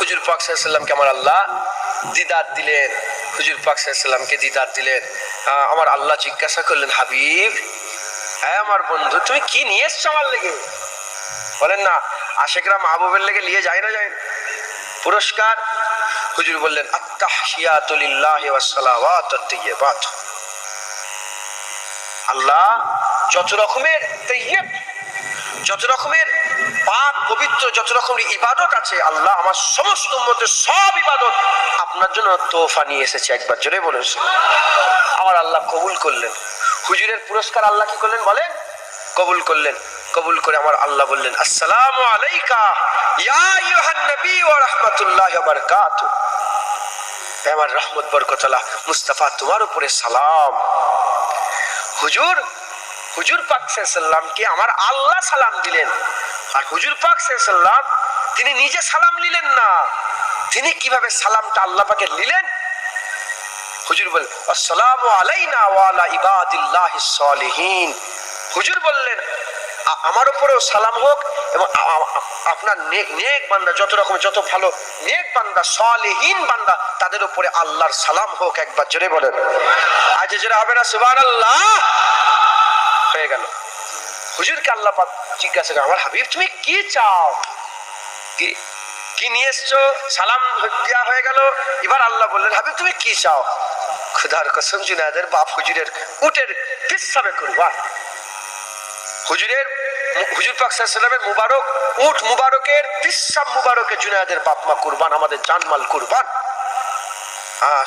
হুজুর পাক সাল্লাল্লাহু আলাইহি ওয়াসাল্লামকে আমার আল্লাহ দিদার দিলেন। হুজুর পাক সাল্লাল্লাহু আলাইহি ওয়াসাল্লামকে দিদার দিলেন। আমার আল্লাহ জিজ্ঞাসা করলেন, হাবিব, হ্যাঁ আমার বন্ধু, তুমি কি নিয়ে এসছো আমার লেগে? বলেন না, আশেকরা মাহবুবের লেগে নিয়ে যায় না, যায় পুরস্কার? হুজুর বললেন, আত-তাহশিয়াতু লিল্লাহি ওয়াস সালাওয়াতুত তাইয়্যিবাত। আল্লাহ যত রকমের তাইয়্যিব, যত রকমের পাক পবিত্র, যত রকমের ইবাদত আছে, আল্লাহ আমার সমস্ত উম্মতের সব ইবাদত আপনার জন্য তোহফা নিয়ে এসেছে। একবার জোরে বলুন। আমার আল্লাহ কবুল করলেন। হুজুরের পুরস্কার আল্লাহ কি করলেন বলেন? কবুল করলেন। কবুল করে আমার আল্লাহ বললেন, আসসালামু আলাইকা ইয়া আইয়ুহান নবী ওয়া রাহমাতুল্লাহি ওয়া বারাকাতুহু। আমার রহমত বরকত আল্লাহ মুস্তাফা তোমার উপরে সালাম। হুজুর পাক সাল্লাল্লাহু আলাইহি ওয়াসাল্লামকে আমার আল্লাহ সালাম দিলেন। আর হুজুর পাক সাল্লাল্লাহু আলাইহি ওয়াসাল্লাম তিনি নিজে সালাম নিলেন না। তিনি কিভাবে সালামটা আল্লাহ পাকে নিলেন? হুজুর বলেন, আসসালামু আলাইনা ওয়া আলা ইবাদিল্লাহিস সালিহিন। হুজুর বললেন, আমার উপরেও সালাম হোক এবং আপনার নেক বান্দা, যত রকম যত ভালো নেক বান্দা, সালেহীন বান্দা, তাদের উপরে আল্লাহর সালাম হোক। একবার জোরে বলেন। আজ জোরে হবে না সুবহানাল্লাহ? হয়ে গেল। হুজুরকে আল্লাহ পাক জিজ্ঞাসা করে, আমার হাবিব তুমি কি চাও, কি নিয়ে এসছো? সালাম দেয়া হয়ে গেল। এবার আল্লাহ বললেন, হাবিব তুমি কি চাও? খুদার কসম, জুনায়েদের বাপ হুজুরের উটের পেশাবে কুরবান। হুজুর পাক সাল্লাল্লাহু আলাইহি ওয়াসাল্লামের মুবারক উট মুবারকের পেশাব মুবারকে জুনায়েদের বাপ মা কুরবান, আমাদের জানমাল কুরবান।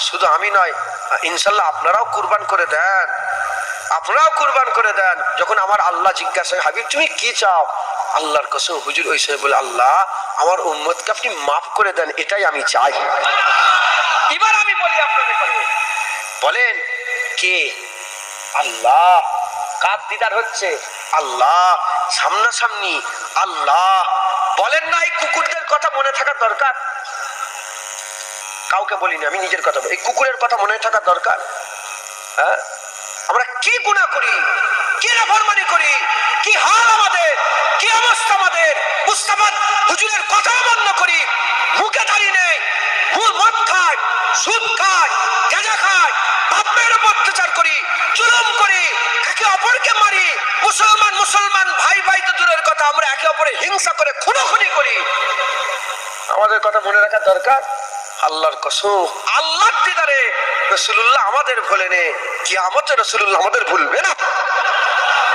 শুধু আমি নয়, ইনশাল্লাহ আপনারাও কুরবান করে দেন, আপনারাও কুরবান করে দেন। যখন আমার আল্লাহ জিজ্ঞাসা, হাবিব তুমি কি চাও? আল্লাহর কসম হুজুর ওই সময় বলে, আল্লাহ আমার উম্মতকে আপনি মাফ করে দেন, এটাই আমি চাই। এবার আমি বলি আপনাদের, বলেন কে? আল্লাহ। কার দিদার হচ্ছে? আল্লাহ। সামনাসামনি আল্লাহ। বলেন না, এই কুকুরদের কথা মনে থাকা দরকার। কাউকে বলিনি, আমি নিজের কথা বলি। এই কুকুরের কথা মনে থাকা দরকার। হ্যাঁ, আমরা কি গুনাহ করি, কি নাফরমানি করি, কি হাল আমাদের, কি অবস্থা আমাদের। মুস্তাফা হুজুরের কথা বন্ধ করি, মুখে দাঁড়িয়ে নেই, মদ খায়, সুদ খায়, গাঁজা খায়, বাপের উপর অত্যাচার করি, জুলুম করি, একে অপরকে মারি। মুসলমান ভাই ভাই তো দূরের কথা, আমরা একে অপরে হিংসা করে খুনোখুনি করি। আমাদের কথা মনে রাখা দরকার। আল্লাহর কসম, আল্লাহর দিদারে রাসূলুল্লাহ আমাদের ভুলেনে, কিয়ামতে রাসূলুল্লাহ আমাদের ভুলবে না।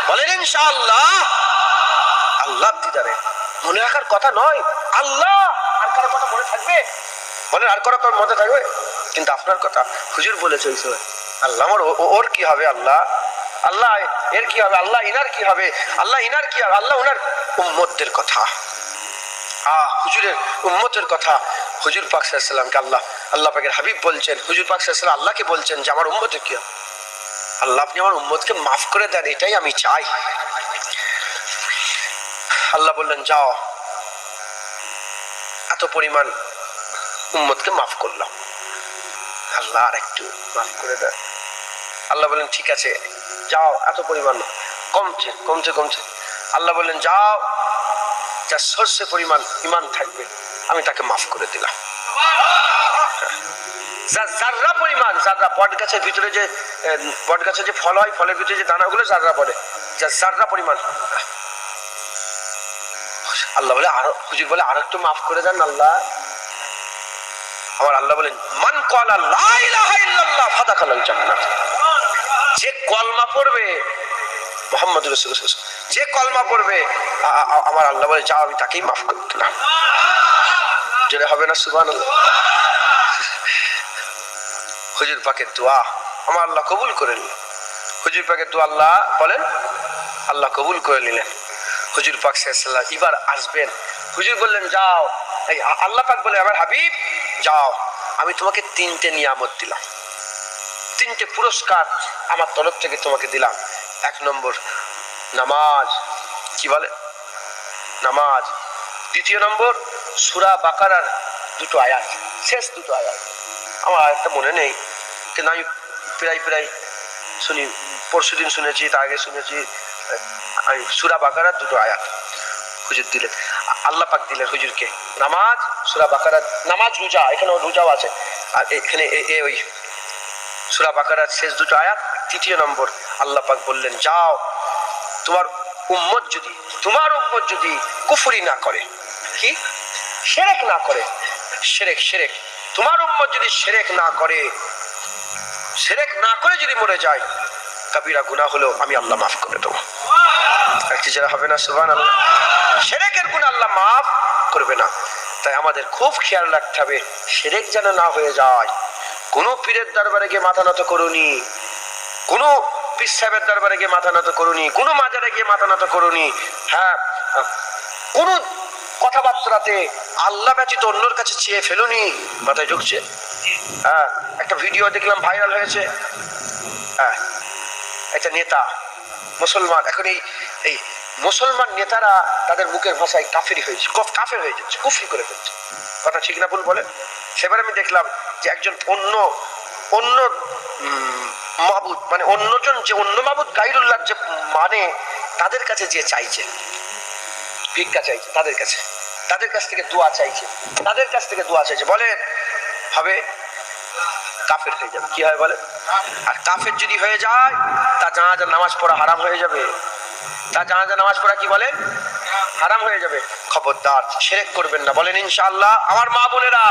বলেন ইনশাআল্লাহ। আল্লাহর দিদারে মনে রাখার কথা নয়। আল্লাহ। আর কারো কথা মনে থাকবে? বলেন, আর কারো মনে থাকবে? কিন্তু আপনার কথা হুজুর বলেছে ওই সময়, আল্লাহ আমার ওর কি হবে, আল্লাহ আল্লাহ এর কি হবে, আল্লাহ ইনার কি হবে, আল্লাহ ইনার কি হবে, আল্লাহ উনার উম্মতদের কথা, হুজুরের উম্মতের কথা। হুজুর পাক সাল্লাল্লাহু আলাইহি ওয়াসাল্লামকে আল্লাহ পাকের হাবিব বলছেন, হুজুর পাক সাল্লাল্লাহু আলাইহি ওয়াসাল্লাম আল্লাহকে বলছেন যে আমার উম্মতের কি হবে, আল্লাহ আপনি আমার উম্মতকে মাফ করে দেন, এটাই আমি চাই। আল্লাহ বললেন, যাও, এত পরিমাণ উম্মতকে মাফ করলাম, আল্লাহ আর একটু মাফ করে দেন। আল্লাহ বললেন, ঠিক আছে যাও, এত পরিমাণ কমছে কমছে কমছে। আল্লাহ বললেন, যাও, যা সর্ষে পরিমাণ ইমান থাকবে আমি তাকে মাফ করে দিলাম। জাররা পরিমাণ, জাররা, বট গাছের ভিতরে যে ফল হয়, ফলের ভিতরে যে দানাগুলো জাররা বলে, জাররা পরিমাণ। আল্লাহ বলে, আরো হুজুর বলে, আর একটু মাফ করে দেন আল্লাহ। আমার আল্লাহ বলেন, মান ক্বালা লা ইলাহা ইল্লাল্লাহ ফাদাখালাল জান্নাত। যে কলমা পড়বে মুহাম্মদুর রাসূলুল্লাহ, যে কলমা পড়বে, আমার আল্লাহ বলে, যাও, আমি তাকেই মাফ করে দিলাম। জোরে হবে না সুবহানাল্লাহ? হুজুর পাকের দোয়া আমার আল্লাহ কবুল করে নিলেন। হুজুর পাকের দোয়া আল্লাহ বলেন, আল্লাহ কবুল করে নিলেন। হুজুর পাক সাল্লাল্লাহু আলাইহি ওয়াসাল্লাম এবার আসবেন। হুজুর বললেন, যাও, এই আল্লাহ পাক বলে, আমার হাবিব যাও, আমি তোমাকে 3টে নিয়ামত দিলাম, 3টে পুরস্কার আমার তরফ থেকে তোমাকে দিলাম। 1 নম্বর নামাজ, কি বলে নামাজ। 2 নম্বর সূরা বাকারার 2টো আয়াত, শেষ 2টো আয়াত। আমার আয়াতটা মনে নেই, কিন্তু আমি প্রায় শুনি, পরশুদিন শুনেছি, তার আগে শুনেছি। আমি সূরা বাকারার 2টো আয়াত হুজুর দিলেন। আল্লাহ পাক দিলেন হুজুরকে নামাজ, সূরা বাকারা, নামাজ, রোজা, এখানে রোজাও আছে, আর এখানে ওই সূরা বাকারার শেষ দুটো আয়াত, 3 নম্বর আল্লাহ পাক বললেন যাও তোমার উম্মত যদি কুফরি না করে, কি শিরক না করে, শিরক তোমার উম্মত যদি শিরক না করে যদি মরে যায়, কবিরা গুনাহ হলো আমি আল্লাহ মাফ করে দেবো। একটি যারা হবে না সুবহানাল্লাহ, শিরকের গুনাহ আল্লাহ মাফ করবে না। তাই আমাদের খুব খেয়াল রাখতে হবে শিরক যেন না হয়ে যায়। কোনো পীরের দরবারে গিয়ে মাথা নত করুনি, কোনো পীর সাহেবের দরবারে গিয়ে মাথা নত করুনি, কোনো মাজারে গিয়ে মাথা নত করুনি, হ্যাঁ, কোনো কথাবার্তাতে আল্লাহ ব্যতীত অন্যর কাছে চেয়ে ফেলুনি। মাথায় ঢুকছে? হ্যাঁ, একটা ভিডিও দেখলাম ভাইরাল হয়েছে, হ্যাঁ, একটা নেতা মুসলমান, এখন এই মুসলমান নেতারা তাদের মুখের ভাষায় কাফের হয়ে যাচ্ছে, কুফরি করে ফেলছে। কথা ঠিক না ভুল বলে? সেবার আমি দেখলাম যে একজন অন্য মাবুদ, মানে অন্যজন যে অন্য মাবুদ গায়রুল্লাহ যে মানে, তাদের কাছে যে চাইছে, ভিক্ষা চাইছে, তাদের কাছ থেকে দোয়া চাইছে, বলেন হবে কাফের হয়ে যাবে। কি হয় বলেন? আর কাফের যদি হয়ে যায় তা জানাজা নামাজ পড়া হারাম হয়ে যাবে, কি বলেন? হারাম হয়ে যাবে। খবরদার শিরক করবেন না, বলেন ইনশাআল্লাহ। আমার মা বোনেরা,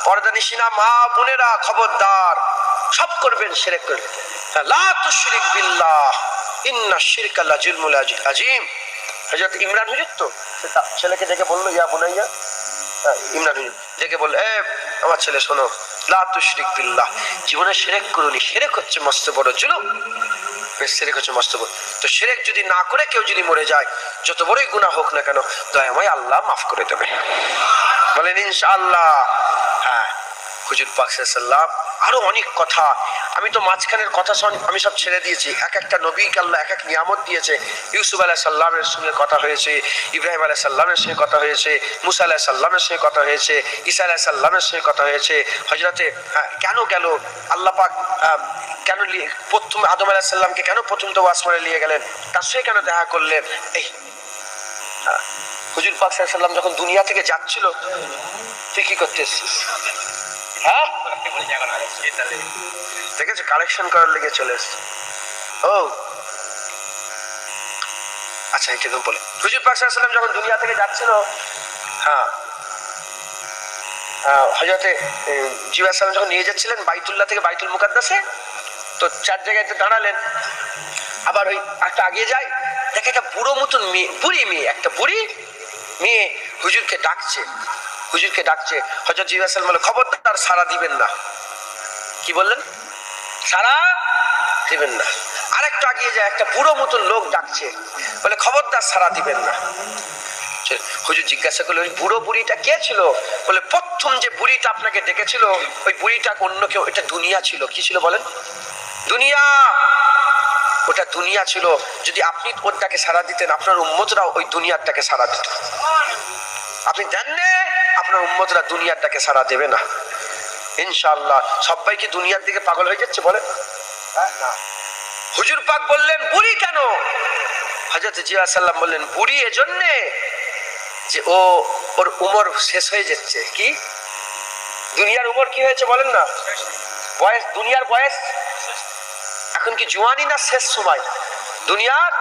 পর্দানিশিনা মা বোনেরা, খবরদার সব করবেন, শিরক করবেন। লা তুশরিক বিল্লাহ ইন্নাশ শিরকা লাযুলমুন আযীম। হযরত ইমরান হুজুর তো ছেলেকে ডেকে বললো ইয়া বুনাইয়া, ইমরান হুজুর ডেকে বলল, এ আমার ছেলে শোনো, লা তুশরিক বিল্লাহ, জীবনে শিরক করুনি, শিরক হচ্ছে মস্ত বড় জুলুম, শিরক হচ্ছে মস্ত বড়। তো শিরক যদি না করে কেউ যদি মরে যায়, যত বড়ই গুনাহ হোক না কেন, দয়াময় আল্লাহ মাফ করে দেবে, বলেন ইনশাআল্লাহ। হ্যাঁ, হুজুর পাক সাল্লাল্লাহু আলাইহি ওয়াসাল্লাম আরো অনেক কথা, আমি তো মাঝখানের কথা আমি সব ছেড়ে দিয়েছি। এক একটা নবীকে আল্লাহ এক এক নিয়ামত দিয়েছে। ইউসুফ আলাইহিস সালামের সঙ্গে কথা হয়েছে, ইব্রাহিম আলাইহিস সালামের সঙ্গে কথা হয়েছে, মুসা আলাইহিস সালামের সঙ্গে কথা হয়েছে, ঈসা আলাইহিস সালামের সঙ্গে কথা হয়েছে। হযরতে কেন গেল আল্লাহ পাক, কেন প্রথম আদম আলাইহিস সালামকে কেন প্রথম তো আসমানে নিয়ে গেলেন, তার সঙ্গে কেন দেখা করলেন? এই হুজুর পাক সাল্লাল্লাহু আলাইহি ওয়াসাল্লাম যখন দুনিয়া থেকে যাচ্ছিল, তুই কি করতে এসেছিস? হ্যাঁ, দেখেছো, কালেকশন করার লেগে চলে এসছে। ও আচ্ছা, এটা বলে হুজুর পাক সাল্লাল্লাহু আলাইহি ওয়াসাল্লাম যখন দুনিয়া থেকে যাচ্ছিল, হ্যাঁ, হযরতে জিবরাইল আলাইহিস সালাম যখন নিয়ে যাচ্ছিলেন বাইতুল্লাহ থেকে বাইতুল মুকাদ্দাসে, তো 4 জায়গায় দাঁড়ালেন। আবার ওই একটা আগে যায়, দেখে একটা বুড়ো মতন মেয়ে, একটা বুড়ি মেয়ে হুজুরকে ডাকছে। হযরত জিবরাইল আলাইহিস সালাম বলে, খবরদার সাড়া দিবেন না। কি বললেন? সাড়া দিবেন না। আরেকটু আগিয়ে যায়, একটা বুড়ো মতন লোক ডাকছে, বলে খবরদার সাড়া দিবেন না। হুজুর জিজ্ঞাসা করলো, ওই বুড়ো বুড়িটা কে ছিল? বলে প্রথম যে বুড়িটা আপনাকে ডেকেছিল, ওই বুড়িটা অন্য কেউ, এটা দুনিয়া ছিল। কি ছিল বলেন? দুনিয়া। ওটা দুনিয়া ছিল। যদি আপনি ওটাকে সাড়া দিতেন, আপনার উম্মতরাও ওই দুনিয়ারটাকে সাড়া দিত। আপনি জানলে আপনার উম্মতরা দুনিয়ারটাকে সাড়া দেবে না ইনশাআল্লাহ। সবাই কি দুনিয়ার দিকে পাগল হয়ে যাচ্ছে বলেন? হুজুর পাক বললেন, বুড়ি কেন? হযরত জিয়া সাল্লাম বললেন, বুড়ি এজন্যে যে ওর উমর শেষ হয়ে যাচ্ছে। কি দুনিয়ার উমর কি হয়েছে বলেন না? বয়স, দুনিয়ার বয়স এখন কি জওয়ানি না শেষ সময়? দুনিয়ার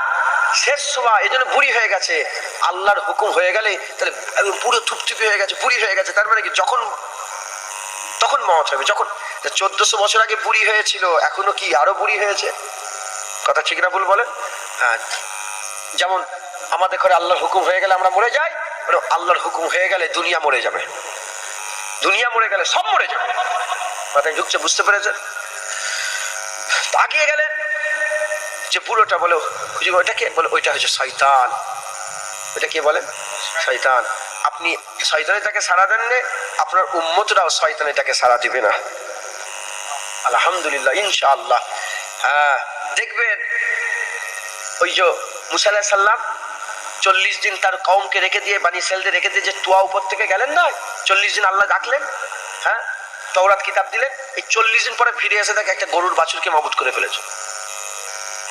শেষ সময়, এজন্য বুড়ি হয়ে গেছে। আল্লাহর হুকুম হয়ে গেলে তাহলে পুরো থুপথুপি হয়ে গেছে, বুড়ি হয়ে গেছে। তার মানে কি তখন মওত হবে। যখন 1400 বছর আগে বুড়ি হয়েছিল, এখনো কি আরো বুড়ি হয়েছে? কথা ঠিক না ভুল বলেন? হ্যাঁ, যেমন আমাদের ঘরে আল্লাহর হুকুম হয়ে গেলে আমরা মরে যাই, আল্লাহর হুকুম হয়ে গেলে দুনিয়া মরে যাবে। দুনিয়া মরে গেলে সব মরে যাবে। মাথায় ঢুকছে? বুঝতে পেরেছেন? তাকিয়ে গেলেন যে বুড়োটা বলে, হুজুর ওইটা কে? বলে ওইটা হচ্ছে শয়তান। ওইটা কে বলেন? শয়তান। আপনি শয়তানের তাকে সাড়া দেন না, আপনার উম্মতরাও শয়তানের তাকে সাড়া দিবে না। আলহামদুলিল্লাহ, ইনশাআল্লাহ। হ্যাঁ, দেখবেন ওই যে মুসা আলাইহিস সালাম 40 দিন তার কওমকে রেখে দিয়ে, বানি ইসরাঈলদের রেখে দিয়ে যে তুয়া উপর থেকে গেলেন না, 40 দিন আল্লাহ ডাকলেন, হ্যাঁ, তাওরাত কিতাব দিলেন। এই 40 দিন পরে ফিরে এসে দেখে একটা গরুর বাছুরকে মাবুদ করে ফেলেছে।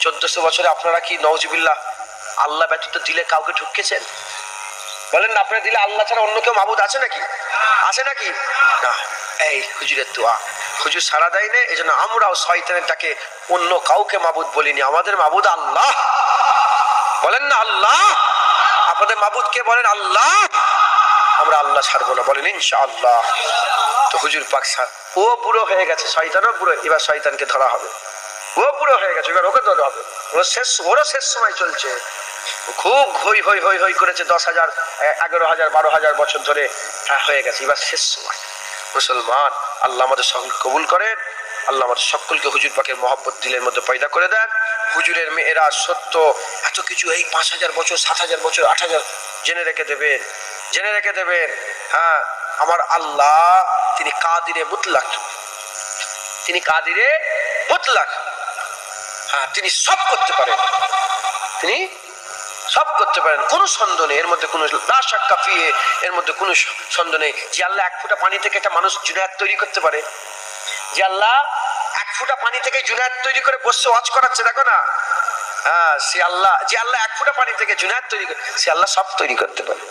1400 বছরে আপনারা কি নাউজুবিল্লাহ আল্লাহ ব্যতীত দিলে কাউকে ঢুকিয়েছেন? বলেন না, আপনার দিলে আল্লাহ ছাড়া অন্য কেউ মাবুদ আছে নাকি? আছে নাকি? না। এই হুজুরের দোয়া, হুজুর সারা দেয় না, এই জন্য আমরাও শয়তানের ডাকে অন্য কাউকে মাবুদ বলিনি। আমাদের মাবুদ আল্লাহ। বলেন না আল্লাহ। আপনাদের মাবুদ কে? বলেন আল্লাহ। আমরা আল্লাহ ছাড়বো না, বলেন ইনশাআল্লাহ। তো হুজুর পাক ও বুড়ো হয়ে গেছে, শয়তানও বুড়ো, এবার শয়তানকে ধরা হবে। ও বুড়ো হয়ে গেছে, এবার ওকে ধরা হবে। ওরও শেষ সময় চলছে। খুব হই হই হই হই করেছে, 10,000 11,000 12,000 বছর ধরে হয়ে গেছে, এবার শেষ সময়। মুসলমান, আল্লাহ আমাদের সকল কবুল করেন। আল্লাহ আমাদের সকলকে হুজুর পাকের মহব্বত দিলের মধ্যে পয়দা করে দেন। হুজুরের মেয়েরা সত্য এত কিছু, এই 5,000 বছর 7,000 বছর 8,000 জেনে রেখে দেবেন, জেনে রেখে দেবেন। হ্যাঁ, আমার আল্লাহ তিনি কাদিরে মুতলাক, তিনি কাদিরে মুতলাক। হ্যাঁ, তিনি সব করতে পারেন, তিনি সব করতে পারেন, কোনো সন্দেহ নেই এর মধ্যে, কোনো লা শাক্কা ফিহে, এর মধ্যে কোনো সন্দেহ নেই। যে আল্লাহ 1 ফোঁটা পানি থেকে একটা মানুষ জুনায়েত তৈরি করতে পারে, যে আল্লাহ 1 ফোঁটা পানি থেকে জুনায়েত তৈরি করে বসে ওয়াজ করাচ্ছে, দেখো না। হ্যাঁ, সে আল্লাহ, যে আল্লাহ 1 ফোঁটা পানি থেকে জুনায়েত তৈরি করে, সে আল্লাহ সব তৈরি করতে পারে।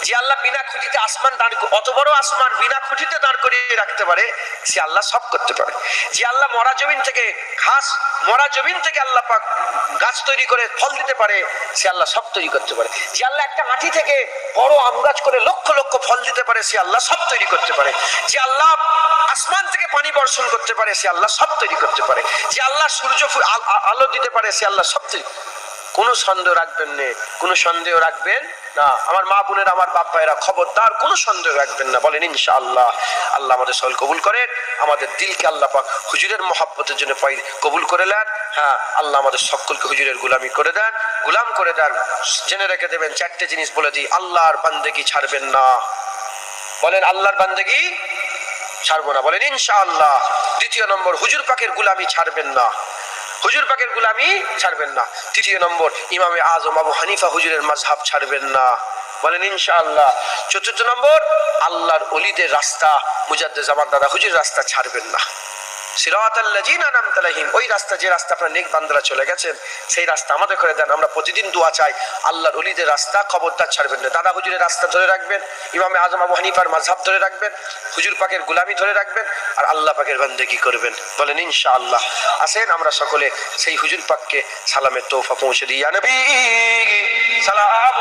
যে আল্লাহ বিনা খুঁটিতে আসমান দাঁড়, অত বড় আসমান বিনা খুঁটিতে দাঁড় করিয়ে রাখতে পারে, সে আল্লাহ সব করতে পারে। যে আল্লাহ মরা জমিন থেকে ঘাস, মরা জমিন থেকে আল্লাহ পাক গাছ তৈরি করে ফল দিতে পারে, সে আল্লাহ সব তৈরি করতে পারে। যে আল্লাহ একটা মাটি থেকে বড় আম গাছ করে লক্ষ লক্ষ ফল দিতে পারে, সে আল্লাহ সব তৈরি করতে পারে। যে আল্লাহ আসমান থেকে পানি বর্ষণ করতে পারে, সে আল্লাহ সব তৈরি করতে পারে। যে আল্লাহ সূর্য আলো দিতে পারে, সে আল্লাহ সব তৈরি। কোনো সন্দেহ রাখবেন না, কোনো সন্দেহ রাখবেন না। আমার মা বোনের, আমার বাপ ভাইরা, খবরদার কোনো সন্দেহ রাখবেন না, বলেন ইনশাআল্লাহ। আল্লাহ আমাদের সকল কবুল করেন, আমাদের দিলকে আল্লাহ পাক হুজুরের মহব্বতের জন্য কবুল করে নেন। হ্যাঁ, আল্লাহ আমাদের সকলকে হুজুরের গোলামি করে দেন, গোলাম করে দেন। জেনে রেখে দেবেন 4টে জিনিস বলে দিই, আল্লাহর বান্দেগি ছাড়বেন না, বলেন আল্লাহর বান্দেগি ছাড়বো না, বলেন ইনশাআল্লাহ। 2 নম্বর, হুজুর পাকের গোলামি ছাড়বেন না, হুজুর পাকের গোলামি ছাড়বেন না। 3 নম্বর, ইমামে আজম আবু হানিফা হুজুরের মাযহাব ছাড়বেন না, বলেন ইনশাআল্লাহ। 4 নম্বর, আল্লাহর ওলিদের রাস্তা, মুজাদ্দিদ জামান দাদা হুজুরের রাস্তা ছাড়বেন না। সিরাতাল লাযিনা আনআমতা আলাইহিম, ওই রাস্তা, যে রাস্তা আপনার নেক বান্দারা চলে গেছেন, সেই রাস্তা আমাদের করে দেন। আমরা প্রতিদিন দোয়া চাই, আল্লাহর ওলিদের রাস্তা খবরদার ছাড়বেন না। দাদা হুজুরের রাস্তা ধরে রাখবেন, ইমামে আজম আবু হানিফার মাযহাব ধরে রাখবেন, হুজুর পাকের গোলামি ধরে রাখবেন, আর আল্লাহ পাকের বান্দেগি করবেন, বলেন ইনশাআল্লাহ। আসেন আমরা সকলে সেই হুজুর পাককে সালামের তোহফা পৌঁছে দিই। ইয়া নবী সালাম।